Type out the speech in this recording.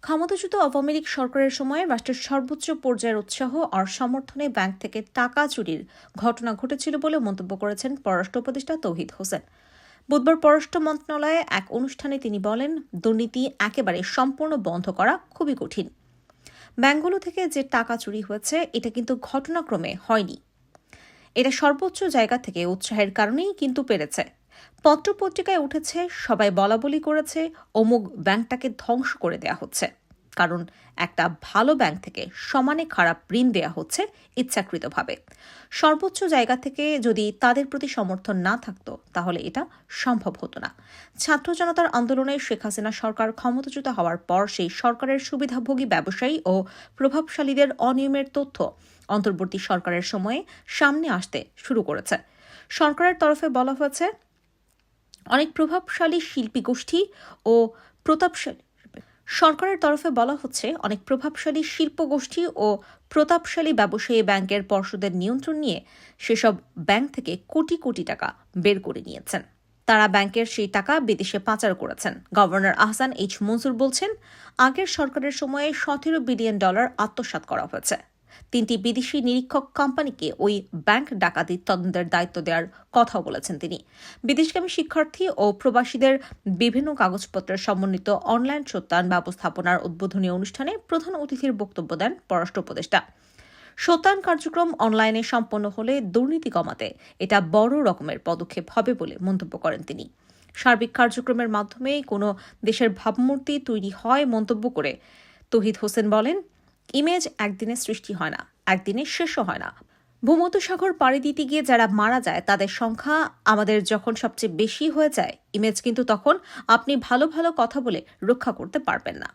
ক্ষমতাচ্যুত আওয়ামী লীগ সরকারের সময় রাষ্ট্রের সর্বোচ্চ পর্যায়ের উৎসাহ আর সমর্থনে ব্যাংক থেকে টাকা চুরির ঘটনা ঘটেছিল বলে মন্তব্য করেছেন পররাষ্ট্র উপদেষ্টা তৌহিদ হোসেন। বুধবার পররাষ্ট্র মন্ত্রণালয়ে এক অনুষ্ঠানে তিনি বলেন, দুর্নীতি একেবারে সম্পূর্ণ বন্ধ করা খুবই কঠিন। ব্যাংকগুলো থেকে যে টাকা চুরি হয়েছে এটা কিন্তু ঘটনাক্রমে হয়নি, এটা সর্বোচ্চ জায়গা থেকে উৎসাহের কারণেই কিন্তু পেরেছে। পত্রপত্রিকায় উঠেছে, সবাই বলাবলি করেছে অমুক ব্যাংকটাকে ধ্বংস করে দেয়া হচ্ছে, কারণ একটা ভালো ব্যাংক থেকে সমানে খারাপ ঋণ দেয়া হচ্ছে ইচ্ছাকৃতভাবে। সর্বোচ্চ জায়গা থেকে যদি তাদের প্রতি সমর্থন না থাকতো তাহলে এটা সম্ভব হতো না। ছাত্র জনতার আন্দোলনে শেখ হাসিনা সরকার ক্ষমতাচ্যুত হওয়ার পর সেই সরকারের সুবিধাভোগী ব্যবসায়ী ও প্রভাবশালীদের অনিয়মের তথ্য অন্তর্বর্তী সরকারের সময়ে সামনে আসতে শুরু করেছে। সরকারের তরফে বলা হয়েছে, অনেক প্রভাবশালী শিল্পী গোষ্ঠী ও প্রতাপশালী ব্যবসায়ী ব্যাংকের পর্ষদের নিয়ন্ত্রণ নিয়ে সেসব ব্যাংক থেকে কোটি কোটি টাকা বের করে নিয়েছেন। তারা ব্যাংকের সেই টাকা বিদেশে পাচার করেছেন। গভর্নর আহসান এইচ মনজুর বলছেন, আগের সরকারের সময়ে $17 বিলিয়ন আত্মসাৎ করা হয়েছে। 3টি বিদেশি নিরীক্ষক কোম্পানিকে ওই ব্যাংক ডাকাতির তদন্তের দায়িত্ব দেওয়ার কথাও বলেছেন তিনি। বিদেশগামী শিক্ষার্থী ও প্রবাসীদের বিভিন্ন কাগজপত্রের সমন্বিত অনলাইন সত্যায়ন ব্যবস্থাপনার উদ্বোধনী অনুষ্ঠানে প্রধান অতিথির বক্তব্য দেন পররাষ্ট্র উপদেষ্টা। সত্যায়ন কার্যক্রম অনলাইনে সম্পন্ন হলে দুর্নীতি কমাতে এটা বড় রকমের পদক্ষেপ হবে বলে মন্তব্য করেন তিনি। সার্বিক কার্যক্রমের মাধ্যমে কোনো দেশের ভাবমূর্তি তৈরি হয় মন্তব্য করে তৌহিদ হোসেন বলেন, ইমেজ একদিনে সৃষ্টি হয় না, একদিনে শেষও হয় না। ভূমধ্যসাগর পাড়ি দিতে গিয়ে যারা মারা যায় তাদের সংখ্যা আমাদের যখন সবচেয়ে বেশি হয়ে যায়, ইমেজ কিন্তু তখন আপনি ভালো ভালো কথা বলে রক্ষা করতে পারবেন না।